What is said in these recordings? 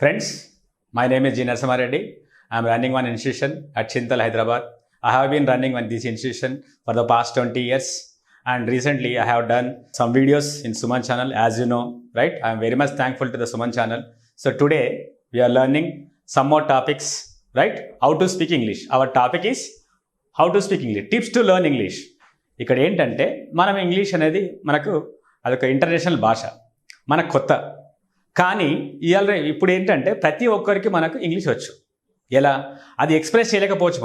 Friends, my name is Narasimha Reddy. I am running one institution at Chintal, Hyderabad. I have been running this institution for the past 20 years, and recently I have done some videos in Suman channel, as you know, right? I am very much thankful to the Suman channel. So today we are learning some more topics, right? How to speak English. Our topic is how to speak English. Tips to learn English. ఇక్కడ ఏంటంటే మనం English అనేది మనకు అదొక international భాష, మనకు కొత్త. కానీ ఇప్పుడు ఏంటంటే ప్రతి ఒక్కరికి మనకు ఇంగ్లీష్ వచ్చు. ఎలా అది ఎక్స్ప్రెస్ చేయలేకపోవచ్చు,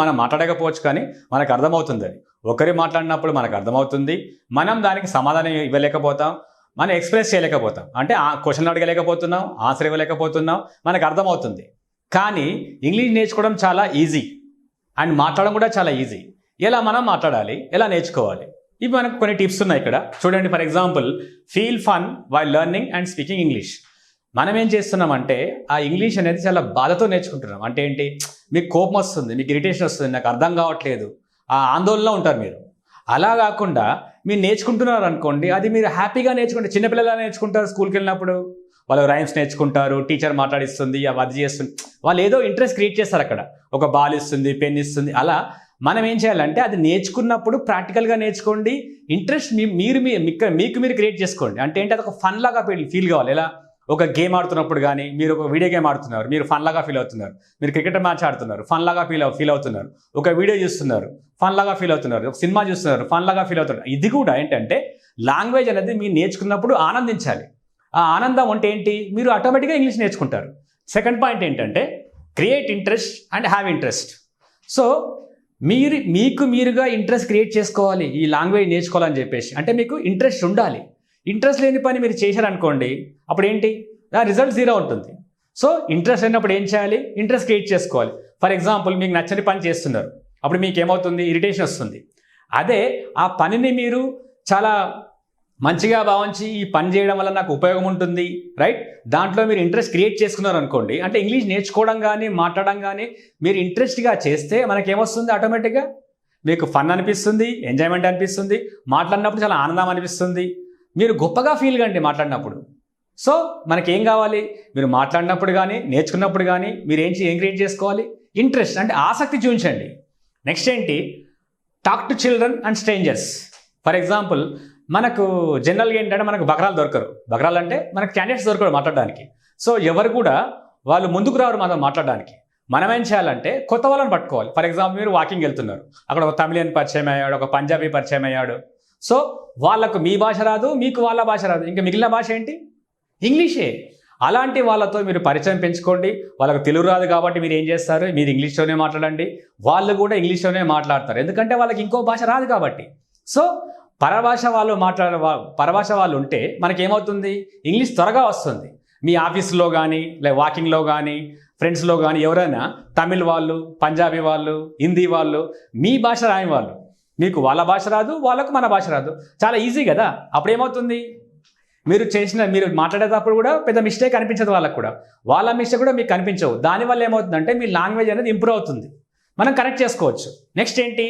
మనం మాట్లాడకపోవచ్చు, కానీ మనకు అర్థమవుతుంది. అది ఒకరి మాట్లాడినప్పుడు మనకు అర్థమవుతుంది. మనం దానికి సమాధానం ఇవ్వలేకపోతాం, మనం ఎక్స్ప్రెస్ చేయలేకపోతాం. అంటే ఆ క్వశ్చన్ అడగలేకపోతున్నాం, ఆన్సర్ ఇవ్వలేకపోతున్నాం, మనకు అర్థమవుతుంది. కానీ ఇంగ్లీష్ నేర్చుకోవడం చాలా ఈజీ అండ్ మాట్లాడడం కూడా చాలా ఈజీ. ఎలా మనం మాట్లాడాలి, ఎలా నేర్చుకోవాలి, ఇవి మనకు కొన్ని టిప్స్ ఉన్నాయి ఇక్కడ చూడండి. For example, feel fun while learning and speaking English. మనం ఏం చేస్తున్నామంటే ఆ ఇంగ్లీష్ అనేది చాలా బాధతో నేర్చుకుంటున్నాం. అంటే ఏంటి, మీకు కోపం వస్తుంది, మీకు ఇరిటేషన్ వస్తుంది, నాకు అర్థం కావట్లేదు, ఆ ఆందోళనలో ఉంటారు మీరు. అలా కాకుండా మీరు నేర్చుకుంటున్నారు అనుకోండి, అది మీరు హ్యాపీగా నేర్చుకుంటే. చిన్నపిల్లలు నేర్చుకుంటారు, స్కూల్కి వెళ్ళినప్పుడు వాళ్ళు రైమ్స్ నేర్చుకుంటారు, టీచర్ మాట్లాడిస్తుంది, అది చేస్తుంది, వాళ్ళు ఏదో ఇంట్రెస్ట్ క్రియేట్ చేస్తారు. అక్కడ ఒక బాల్ ఇస్తుంది, పెన్ ఇస్తుంది. అలా మనం ఏం చేయాలంటే అది నేర్చుకున్నప్పుడు ప్రాక్టికల్గా నేర్చుకోండి. ఇంట్రెస్ట్ మీకు మీరు క్రియేట్ చేసుకోండి. అంటే ఏంటి, అది ఒక ఫన్ లాగా ఫీల్ కావాలి. ఎలా ఒక గేమ్ ఆడుతున్నప్పుడు కానీ, మీరు ఒక వీడియో గేమ్ ఆడుతున్నారు, మీరు ఫన్ లాగా ఫీల్ అవుతున్నారు. మీరు క్రికెట్ మ్యాచ్ ఆడుతున్నారు, ఫన్ లాగా ఫీల్ అవుతున్నారు. ఒక వీడియో చూస్తున్నారు, ఫన్ లాగా ఫీల్ అవుతున్నారు. ఒక సినిమా చూస్తున్నారు, ఫన్ లాగా ఫీల్ అవుతున్నారు. ఇది కూడా ఏంటంటే లాంగ్వేజ్ అనేది మీరు నేర్చుకున్నప్పుడు ఆనందించాలి. ఆ ఆనందం అంటే ఏంటి, మీరు ఆటోమేటిక్గా ఇంగ్లీష్ నేర్చుకుంటారు. సెకండ్ పాయింట్ ఏంటంటే create interest and have interest. So మీరుగా ఇంట్రెస్ట్ క్రియేట్ చేసుకోవాలి ఈ లాంగ్వేజ్ నేర్చుకోవాలని చెప్పేసి. అంటే మీకు ఇంట్రెస్ట్ ఉండాలి. ఇంట్రెస్ట్ లేని పని మీరు చేశారనుకోండి, అప్పుడు ఏంటి, రిజల్ట్ జీరో ఉంటుంది. సో ఇంట్రెస్ట్ అయినప్పుడు ఏం చేయాలి, ఇంట్రెస్ట్ క్రియేట్ చేసుకోవాలి. ఫర్ ఎగ్జాంపుల్, మీకు నచ్చని పని చేస్తున్నారు, అప్పుడు మీకు ఏమవుతుంది, ఇరిటేషన్ వస్తుంది. అదే ఆ పనిని మీరు చాలా మంచిగా భావించి ఈ పని చేయడం వల్ల నాకు ఉపయోగం ఉంటుంది, రైట్, దాంట్లో మీరు ఇంట్రెస్ట్ క్రియేట్ చేసుకున్నారు అనుకోండి. అంటే ఇంగ్లీష్ నేర్చుకోవడం కానీ మాట్లాడడం కానీ మీరు ఇంట్రెస్ట్గా చేస్తే మనకేమొస్తుంది, ఆటోమేటిక్గా మీకు ఫన్ అనిపిస్తుంది, ఎంజాయ్మెంట్ అనిపిస్తుంది, మాట్లాడినప్పుడు చాలా ఆనందం అనిపిస్తుంది, మీరు గొప్పగా ఫీల్ కండి మాట్లాడినప్పుడు. సో మనకేం కావాలి, మీరు మాట్లాడినప్పుడు కానీ నేర్చుకున్నప్పుడు కానీ మీరు ఏం క్రియేట్ చేసుకోవాలి, ఇంట్రెస్ట్ అంటే ఆసక్తి చూపించండి. నెక్స్ట్ ఏంటి, talk to children and strangers. For example, మనకు జనరల్గా ఏంటంటే మనకు బకరాలు దొరకరు. బకరాలు అంటే మనకు క్యాండిడేట్స్ దొరకరు మాట్లాడడానికి. సో ఎవరు కూడా వాళ్ళు ముందుకు రారు మనం మాట్లాడడానికి. మనం ఏం చేయాలంటే కొత్త వాళ్ళని పట్టుకోవాలి. ఫర్ ఎగ్జాంపుల్, మీరు వాకింగ్ వెళ్తున్నారు, అక్కడ ఒక తమిళియన్ పరిచయం అయ్యాడు, ఒక పంజాబీ పరిచయం అయ్యాడు. సో వాళ్ళకు మీ భాష రాదు, మీకు వాళ్ళ భాష రాదు, ఇంకా మిగిలిన భాష ఏంటి, ఇంగ్లీషే. అలాంటి వాళ్ళతో మీరు పరిచయం పెంచుకోండి. వాళ్ళకు తెలుగు రాదు కాబట్టి మీరు ఏం చేస్తారు, మీరు ఇంగ్లీష్లోనే మాట్లాడండి, వాళ్ళు కూడా ఇంగ్లీష్లోనే మాట్లాడతారు. ఎందుకంటే వాళ్ళకి ఇంకో భాష రాదు కాబట్టి. సో పరభాష వాళ్ళు ఉంటే మనకేమవుతుంది, ఇంగ్లీష్ త్వరగా వస్తుంది. మీ ఆఫీస్లో కానీ, లేదా వాకింగ్లో కానీ, ఫ్రెండ్స్లో కానీ ఎవరైనా తమిళ్ వాళ్ళు, పంజాబీ వాళ్ళు, హిందీ వాళ్ళు, మీ భాష రాని వాళ్ళు, మీకు వాళ్ళ భాష రాదు, వాళ్ళకు మన భాష రాదు, చాలా ఈజీ కదా. అప్పుడు ఏమవుతుంది, మీరు మాట్లాడేటప్పుడు కూడా పెద్ద మిస్టేక్ అనిపించదు వాళ్ళకు కూడా, వాళ్ళ మిస్టేక్ కూడా మీకు కనిపించవు. దానివల్ల ఏమవుతుందంటే మీ లాంగ్వేజ్ అనేది ఇంప్రూవ్ అవుతుంది, మనం కరెక్ట్ చేసుకోవచ్చు. నెక్స్ట్ ఏంటి,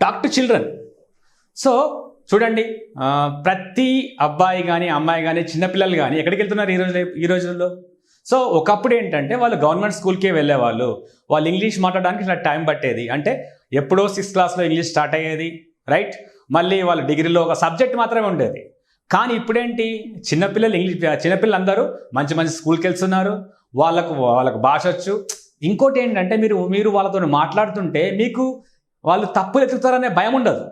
టాక్ టు చిల్డ్రన్. సో చూడండి, ప్రతి అబ్బాయి కానీ అమ్మాయి కానీ చిన్నపిల్లలు కానీ ఎక్కడికి వెళ్తున్నారు ఈ రోజుల్లో. సో ఒకప్పుడు ఏంటంటే వాళ్ళు గవర్నమెంట్ స్కూల్కే వెళ్ళేవాళ్ళు, వాళ్ళు ఇంగ్లీష్ మాట్లాడడానికి ఇలా టైం పట్టేది. అంటే ఎప్పుడో 6th క్లాస్లో ఇంగ్లీష్ స్టార్ట్ అయ్యేది, రైట్. మళ్ళీ వాళ్ళ డిగ్రీలో ఒక సబ్జెక్ట్ మాత్రమే ఉండేది. కానీ ఇప్పుడేంటి, చిన్నపిల్లలు అందరూ మంచి మంచి స్కూల్కి వెళ్తున్నారు, వాళ్ళకు భాష వచ్చు. ఇంకోటి ఏంటంటే మీరు వాళ్ళతో మాట్లాడుతుంటే మీకు వాళ్ళు తప్పులు ఎత్తుతారనే భయం ఉండదు.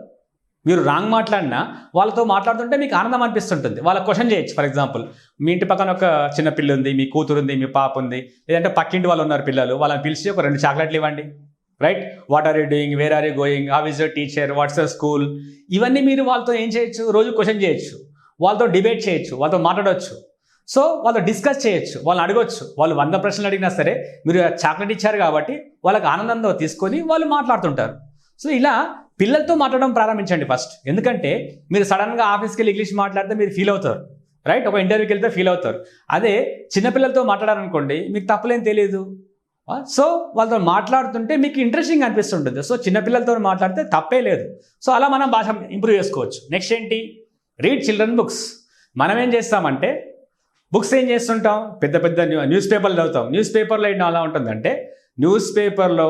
మీరు రాంగ్ మాట్లాడినా వాళ్ళతో మాట్లాడుతుంటే మీకు ఆనందం అనిపిస్తుంటుంది. వాళ్ళకి క్వశ్చన్ చేయొచ్చు. ఫర్ ఎగ్జాంపుల్, మీ ఇంటి పక్కన ఒక చిన్న పిల్ల ఉంది, మీ కూతురు ఉంది, మీ పాప ఉంది, లేదంటే పక్కింటి వాళ్ళు ఉన్నారు పిల్లలు, వాళ్ళని పిలిచి ఒక 2 చాక్లెట్లు ఇవ్వండి, right. What are you doing, where are you going, how is your teacher, what's your school. ఇవన్నీ మీరు వాళ్ళతో ఏం చేయొచ్చు, రోజు క్వశ్చన్ చేయొచ్చు, వాళ్ళతో డిబేట్ చేయొచ్చు, వాళ్ళతో మాట్లాడవచ్చు. సో వాళ్ళతో డిస్కస్ చేయొచ్చు, వాళ్ళని అడగొచ్చు. వాళ్ళు 100 ప్రశ్నలు అడిగినా సరే మీరు చాక్లెట్ ఇచ్చారు కాబట్టి వాళ్ళకి ఆనందంతో తీసుకొని వాళ్ళు మాట్లాడుతుంటారు. సో ఇలా పిల్లలతో మాట్లాడడం ప్రారంభించండి ఫస్ట్. ఎందుకంటే మీరు సడన్గా ఆఫీస్కి వెళ్ళి ఇంగ్లీష్ మాట్లాడితే మీరు ఫీల్ అవుతారు, రైట్. ఒక ఇంటర్వ్యూకి వెళ్తే ఫీల్ అవుతారు. అదే చిన్నపిల్లలతో మాట్లాడారనుకోండి, మీకు తప్పులేం తెలియదు. సో వాళ్ళతో మాట్లాడుతుంటే మీకు ఇంట్రెస్టింగ్ అనిపిస్తుంటుంది. సో చిన్నపిల్లలతో మాట్లాడితే తప్పే లేదు. సో అలా మనం భాష ఇంప్రూవ్ చేసుకోవచ్చు. నెక్స్ట్ ఏంటి, రీడ్ చిల్డ్రన్ బుక్స్. మనం ఏం చేస్తామంటే బుక్స్ ఏం చేస్తుంటాం, పెద్ద పెద్ద న్యూస్ పేపర్లు చదువుతాం. న్యూస్ పేపర్లో ఏంటో అలా ఉంటుందంటే న్యూస్ పేపర్లో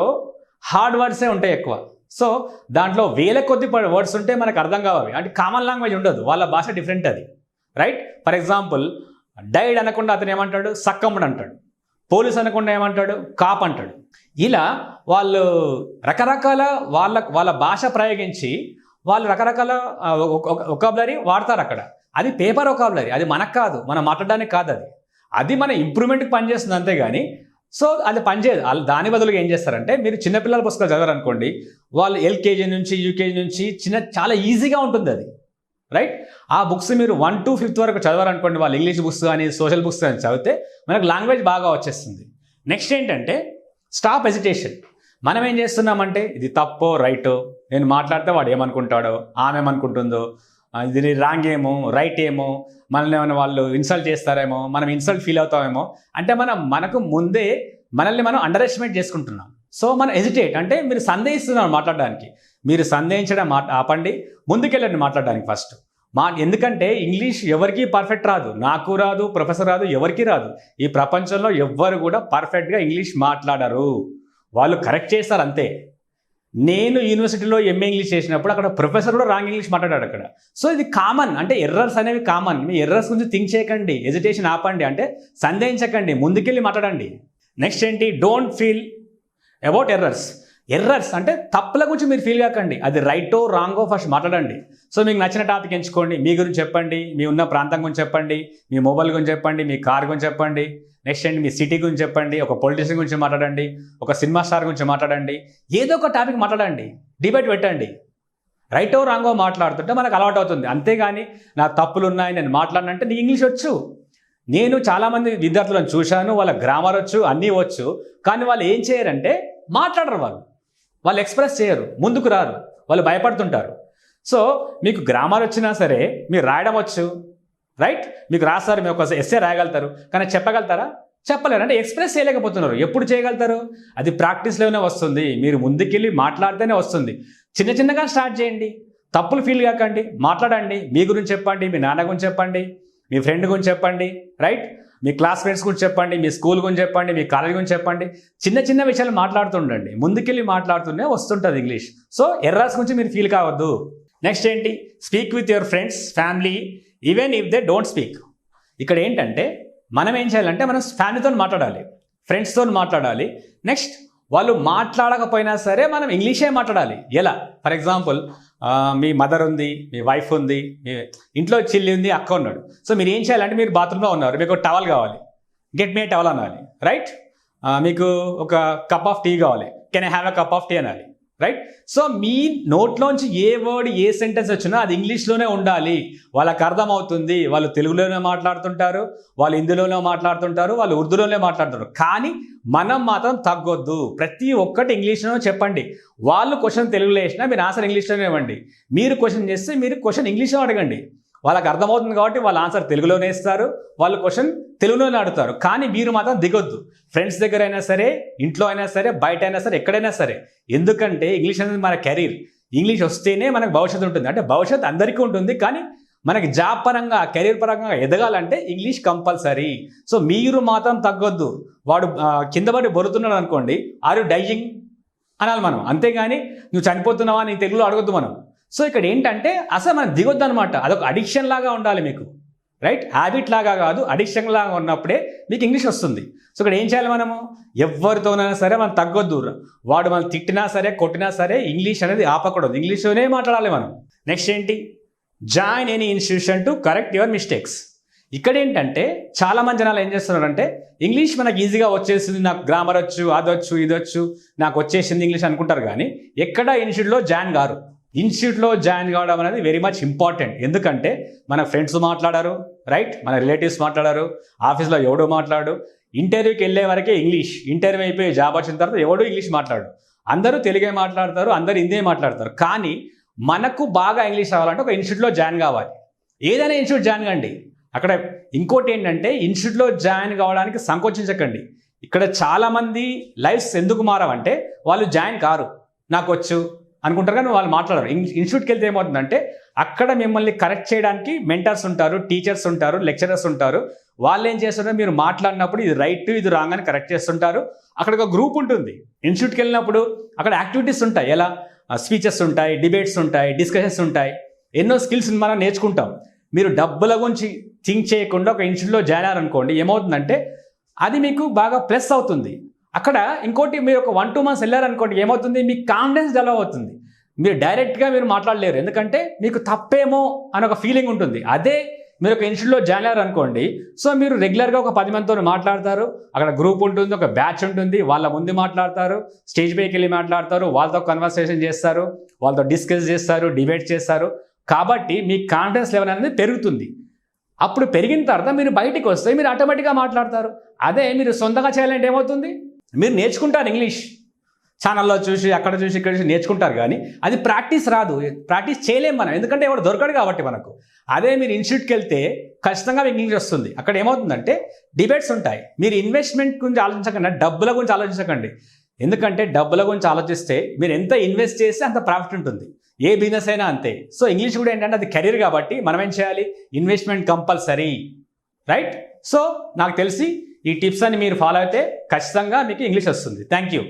హార్డ్ వర్డ్సే ఉంటాయి ఎక్కువ. సో దాంట్లో వేల కొద్ది వర్డ్స్ ఉంటే మనకు అర్థం కావాలి. అంటే కామన్ లాంగ్వేజ్ ఉండదు, వాళ్ళ భాష డిఫరెంట్ అది, రైట్? ఫర్ ఎగ్జాంపుల్ డైడ్ అనకుండా అతను ఏమంటాడు, సక్కమ్ముడు అంటాడు. పోలీస్ అనకుండా ఏమంటాడు, కాప్ అంటాడు. ఇలా వాళ్ళు రకరకాల వాళ్ళ భాష ప్రయోగించి వాళ్ళు రకరకాల వొకాబులరీ వాడతారు అక్కడ. అది పేపర్ వొకాబులరీ, అది మనకు కాదు, మనం మాట్లాడడానికి కాదు. అది మన ఇంప్రూవ్మెంట్కి పనిచేస్తుంది అంతేగాని సో అది పనిచేయదు. దాని బదులుగా ఏం చేస్తారంటే, మీరు చిన్నపిల్లల పుస్తకాలు చదవాలనుకోండి, వాళ్ళు ఎల్కేజీ నుంచి యూకేజీ నుంచి చాలా ఈజీగా ఉంటుంది అది, రైట్? ఆ బుక్స్ మీరు 1 to 5th వరకు చదవాలనుకోండి, వాళ్ళు ఇంగ్లీష్ బుక్స్ కానీ సోషల్ బుక్స్ కానీ చదివితే మనకు లాంగ్వేజ్ బాగా వచ్చేస్తుంది. నెక్స్ట్ ఏంటంటే స్టాప్ హెజిటేషన్. మనం ఏం చేస్తున్నామంటే ఇది తప్పో రైటో, నేను మాట్లాడితే వాడు ఏమనుకుంటాడో, ఆమె ఏమనుకుంటుందో, ఇది రాంగ్ ఏమో రైట్ ఏమో, మనల్ని ఏమైనా వాళ్ళు ఇన్సల్ట్ చేస్తారేమో, మనం ఇన్సల్ట్ ఫీల్ అవుతామేమో అంటే మనకు ముందే మనల్ని మనం అండర్ ఎస్టిమేట్ చేసుకుంటున్నాం. సో మనం హెజిటేట్ అంటే మీరు సందేహిస్తున్నారు మాట్లాడడానికి. మీరు సందేహించడం ఆపండి, ముందుకెళ్ళండి మాట్లాడడానికి ఫస్ట్. ఎందుకంటే ఇంగ్లీష్ ఎవరికి పర్ఫెక్ట్ రాదు, నాకు రాదు, ప్రొఫెసర్ రాదు, ఎవరికి రాదు. ఈ ప్రపంచంలో ఎవ్వరు కూడా పర్ఫెక్ట్గా ఇంగ్లీష్ మాట్లాడరు, వాళ్ళు కరెక్ట్ చేస్తారు అంతే. నేను యూనివర్సిటీలో ఎంఏ ఇంగ్లీష్ చేసినప్పుడు అక్కడ ప్రొఫెసర్ కూడా రాంగ్ ఇంగ్లీష్ మాట్లాడాడు అక్కడ. సో ఇది కామన్, అంటే ఎర్రర్స్ అనేవి కామన్. మీ ఎర్రర్స్ గురించి థింక్ చేయకండి, హెజిటేషన్ ఆపండి, అంటే సందేహించకండి, ముందుకెళ్ళి మాట్లాడండి. నెక్స్ట్ ఏంటి, డోంట్ ఫీల్ అబౌట్ ఎర్రర్స్ అంటే తప్పుల గురించి మీరు ఫీల్ కాకండి, అది రైటో రాంగో ఫస్ట్ మాట్లాడండి. సో మీకు నచ్చిన టాపిక్ ఎంచుకోండి, మీ గురించి చెప్పండి, మీ ఉన్న ప్రాంతం గురించి చెప్పండి, మీ మొబైల్ గురించి చెప్పండి, మీ కార్ గురించి చెప్పండి. నెక్స్ట్ ఏంటి, మీ సిటీ గురించి చెప్పండి, ఒక పొలిటీషియన్ గురించి మాట్లాడండి, ఒక సినిమా స్టార్ గురించి మాట్లాడండి, ఏదో ఒక టాపిక్ మాట్లాడండి, డిబేట్ పెట్టండి. రైటో రాంగో మాట్లాడుతుంటే మనకు అలవాటు అవుతుంది. అంతేగాని నా తప్పులు ఉన్నాయి నేను మాట్లాడినంటే నీకు ఇంగ్లీష్ వచ్చు. నేను చాలామంది విద్యార్థులను చూశాను, వాళ్ళ గ్రామర్ వచ్చు, అన్నీ వచ్చు, కానీ వాళ్ళు ఏం చేయరంటే మాట్లాడరు, వాళ్ళు ఎక్స్ప్రెస్ చేయరు, ముందుకు రారు, వాళ్ళు భయపడుతుంటారు. సో మీకు గ్రామర్ వచ్చినా సరే మీరు రాయడం వచ్చు, రైట్? మీకు రాస్తారు, మీరు ఒక ఎస్సే రాయగలుగుతారు, కానీ చెప్పగలుగుతారా? చెప్పలేరు, అంటే ఎక్స్ప్రెస్ చేయలేకపోతున్నారు. ఎప్పుడు చేయగలుగుతారు? అది ప్రాక్టీస్లోనే వస్తుంది, మీరు ముందుకెళ్ళి మాట్లాడితేనే వస్తుంది. చిన్నగా స్టార్ట్ చేయండి, తప్పులు ఫీల్ కాకండి, మాట్లాడండి. మీ గురించి చెప్పండి, మీ నాన్న గురించి చెప్పండి, మీ ఫ్రెండ్ గురించి చెప్పండి, రైట్? మీ క్లాస్ ఫ్రెండ్స్ గురించి చెప్పండి, మీ స్కూల్ గురించి చెప్పండి, మీ కాలేజ్ గురించి చెప్పండి. చిన్న విషయాలు మాట్లాడుతుండండి, ముందుకెళ్ళి మాట్లాడుతూనే వస్తుంటుంది ఇంగ్లీష్. సో ఎర్రర్స్ గురించి మీరు ఫీల్ కావద్దు. నెక్స్ట్ ఏంటి, speak with your friends, family, even if they don't speak. ఇక్కడ ఏంటంటే మనం ఏం చేయాలంటే మనం ఫ్యామిలీతో మాట్లాడాలి, ఫ్రెండ్స్తో మాట్లాడాలి. నెక్స్ట్ వాళ్ళు మాట్లాడకపోయినా సరే మనం ఇంగ్లీషే మాట్లాడాలి. ఎలా? ఫర్ ఎగ్జాంపుల్ మీ మదర్ ఉంది, మీ వైఫ్ ఉంది, మీ ఇంట్లో చెల్లి ఉంది, అక్క ఉన్నాడు. సో మీరు ఏం చేయాలంటే మీరు బాత్రూంలో ఉన్నారు, మీకు టవల్ కావాలి, గెట్ మీ టవల్ అనాలి, రైట్? మీకు ఒక కప్ ఆఫ్ టీ కావాలి, can I have a cup of tea అనాలి, రైట్? సో మీ నోట్లోంచి ఏ వర్డ్ ఏ సెంటెన్స్ వచ్చినా అది ఇంగ్లీష్లోనే ఉండాలి, వాళ్ళకి అర్థమవుతుంది. వాళ్ళు తెలుగులోనే మాట్లాడుతుంటారు, వాళ్ళు హిందీలోనే మాట్లాడుతుంటారు, వాళ్ళు ఉర్దూలోనే మాట్లాడుతుంటారు, కానీ మనం మాత్రం తగ్గొద్దు. ప్రతి ఒక్కటి ఇంగ్లీష్లోనే చెప్పండి. వాళ్ళు క్వశ్చన్ తెలుగులో వేసినా మీరు ఆన్సర్ ఇంగ్లీష్లోనే ఇవ్వండి. మీరు క్వశ్చన్ చేస్తే మీరు క్వశ్చన్ ఇంగ్లీష్లో అడగండి, వాళ్ళకి అర్థమవుతుంది కాబట్టి వాళ్ళ ఆన్సర్ తెలుగులోనే ఇస్తారు, వాళ్ళు క్వశ్చన్ తెలుగులోనే అడుగుతారు. కానీ మీరు మాత్రం దిగొద్దు, ఫ్రెండ్స్ దగ్గర అయినా సరే, ఇంట్లో అయినా సరే, బయట అయినా సరే, ఎక్కడైనా సరే. ఎందుకంటే ఇంగ్లీష్ అనేది మన కెరీర్. ఇంగ్లీష్ వస్తేనే మనకు భవిష్యత్తు ఉంటుంది, అంటే భవిష్యత్తు అందరికీ ఉంటుంది, కానీ మనకి జాబ్ పరంగా కెరీర్ పరంగా ఎదగాలంటే ఇంగ్లీష్ కంపల్సరీ. సో మీరు మాత్రం తగ్గొద్దు. వాడు కింద పడి బొరుతున్నాడు అనుకోండి, ఆర్ యు డైయింగ్ అనాలి మనం, అంతేగాని నువ్వు చనిపోతున్నావా అని తెలుగులో అడగొద్దు మనం. సో ఇక్కడ ఏంటంటే అసలు మనం దిగొద్దు అనమాట, అదొక అడిక్షన్ లాగా ఉండాలి మీకు, రైట్? హ్యాబిట్ లాగా కాదు, అడిక్షన్ లాగా ఉన్నప్పుడే మీకు ఇంగ్లీష్ వస్తుంది. సో ఇక్కడ ఏం చేయాలి, మనము ఎవరితోనైనా సరే మనం తగ్గొద్దు. వాడు మనం తిట్టినా సరే, కొట్టినా సరే ఇంగ్లీష్ అనేది ఆపకూడదు, ఇంగ్లీష్లోనే మాట్లాడాలి మనం. నెక్స్ట్ ఏంటి, join any institution to correct your mistakes. ఇక్కడ ఏంటంటే చాలా మంది జనాలు ఏం చేస్తున్నారంటే ఇంగ్లీష్ మనకు ఈజీగా వచ్చేసింది, నాకు గ్రామర్ వచ్చు, అదొచ్చు, ఇదొచ్చు, నాకు వచ్చేసింది ఇంగ్లీష్ అనుకుంటారు, కానీ ఎక్కడ ఇన్స్టిట్యూట్లో జాయిన్ గారు. ఇన్స్టిట్యూట్లో జాయిన్ కావడం అనేది వెరీ మచ్ ఇంపార్టెంట్. ఎందుకంటే మన ఫ్రెండ్స్ మాట్లాడారు, రైట్? మన రిలేటివ్స్ మాట్లాడారు, ఆఫీస్లో ఎవడో మాట్లాడు, ఇంటర్వ్యూకి వెళ్ళే వరకే ఇంగ్లీష్, ఇంటర్వ్యూ అయిపోయి జాబ్ వచ్చిన తర్వాత ఎవడో ఇంగ్లీష్ మాట్లాడు, అందరూ తెలుగే మాట్లాడతారు, అందరూ హిందీ మాట్లాడతారు. కానీ మనకు బాగా ఇంగ్లీష్ రావాలంటే ఒక ఇన్స్టిట్యూట్లో జాయిన్ కావాలి. ఏదైనా ఇన్స్టిట్యూట్ జాయిన్ కండి. అక్కడ ఇంకోటి ఏంటంటే ఇన్స్టిట్యూట్లో జాయిన్ కావడానికి సంకోచించకండి. ఇక్కడ చాలామంది లైఫ్స్ ఎందుకు మారవంటే వాళ్ళు జాయిన్ కారు, నాకు వచ్చు, అనుకుంటారు కానీ వాళ్ళు మాట్లాడరు. ఇన్స్టిట్యూట్కి వెళ్తే ఏమవుతుందంటే అక్కడ మిమ్మల్ని కరెక్ట్ చేయడానికి మెంటర్స్ ఉంటారు, టీచర్స్ ఉంటారు, లెక్చరర్స్ ఉంటారు. వాళ్ళు ఏం చేస్తుంటారు, మీరు మాట్లాడినప్పుడు ఇది రైట్ ఇది రాంగ్ అని కరెక్ట్ చేస్తుంటారు. అక్కడ ఒక గ్రూప్ ఉంటుంది. ఇన్స్టిట్యూట్కి వెళ్ళినప్పుడు అక్కడ యాక్టివిటీస్ ఉంటాయి, ఎలా స్పీచెస్ ఉంటాయి, డిబేట్స్ ఉంటాయి, డిస్కషన్స్ ఉంటాయి, ఎన్నో స్కిల్స్ మనం నేర్చుకుంటాం. మీరు డబ్బుల గురించి థింక్ చేయకుండా ఒక ఇన్స్టిట్యూట్లో జాయిన్ అయ్యారనుకోండి, ఏమవుతుందంటే అది మీకు బాగా ప్లస్ అవుతుంది. అక్కడ ఇంకోటి, మీరు ఒక 1-2 months వెళ్ళారనుకోండి, ఏమవుతుంది, మీకు కాన్ఫిడెన్స్ డెవలప్ అవుతుంది. మీరు డైరెక్ట్గా మీరు మాట్లాడలేరు, ఎందుకంటే మీకు తప్పేమో అని ఒక ఫీలింగ్ ఉంటుంది. అదే మీరు ఒక ఇన్స్టిట్యూట్లో జాయిన్ అయ్యారనుకోండి, సో మీరు రెగ్యులర్గా ఒక 10 మందితో మాట్లాడతారు. అక్కడ గ్రూప్ ఉంటుంది, ఒక బ్యాచ్ ఉంటుంది, వాళ్ళ ముందు మాట్లాడతారు, స్టేజ్ పైకి వెళ్ళి మాట్లాడతారు, వాళ్ళతో కన్వర్సేషన్ చేస్తారు, వాళ్ళతో డిస్కస్ చేస్తారు, డిబేట్ చేస్తారు. కాబట్టి మీ కాన్ఫిడెన్స్ లెవెల్ అనేది పెరుగుతుంది. అప్పుడు పెరిగిన తర్వాత మీరు బయటికి వస్తే మీరు ఆటోమేటిక్గా మాట్లాడతారు. అదే మీరు సొంతంగా చేయాలంటే ఏమవుతుంది, మీరు నేర్చుకుంటారు ఇంగ్లీష్, ఛానల్లో చూసి అక్కడ చూసి ఇక్కడ చూసి నేర్చుకుంటారు, కానీ అది ప్రాక్టీస్ రాదు, ప్రాక్టీస్ చేయలేము మనం, ఎందుకంటే ఎవరు దొరకడు కాబట్టి మనకు. అదే మీరు ఇన్స్టిట్యూట్కి వెళ్తే ఖచ్చితంగా మీకు ఇంగ్లీష్ వస్తుంది. అక్కడ ఏమవుతుందంటే డిబేట్స్ ఉంటాయి. మీరు ఇన్వెస్ట్మెంట్ గురించి ఆలోచించకండి, డబ్బుల గురించి ఆలోచించకండి. ఎందుకంటే డబ్బుల గురించి ఆలోచిస్తే మీరు ఎంత ఇన్వెస్ట్ చేస్తే అంత ప్రాఫిట్ ఉంటుంది. ఏ బిజినెస్ అయినా అంతే. సో ఇంగ్లీష్ కూడా ఏంటంటే అది కెరీర్ కాబట్టి మనం ఏం చేయాలి, ఇన్వెస్ట్మెంట్ కంపల్సరీ, రైట్? సో నాకు తెలిసి ఈ టిప్స్ అని మీరు ఫాలో అయితే ఖచ్చితంగా మీకు ఇంగ్లీష్ వస్తుంది. Thank you.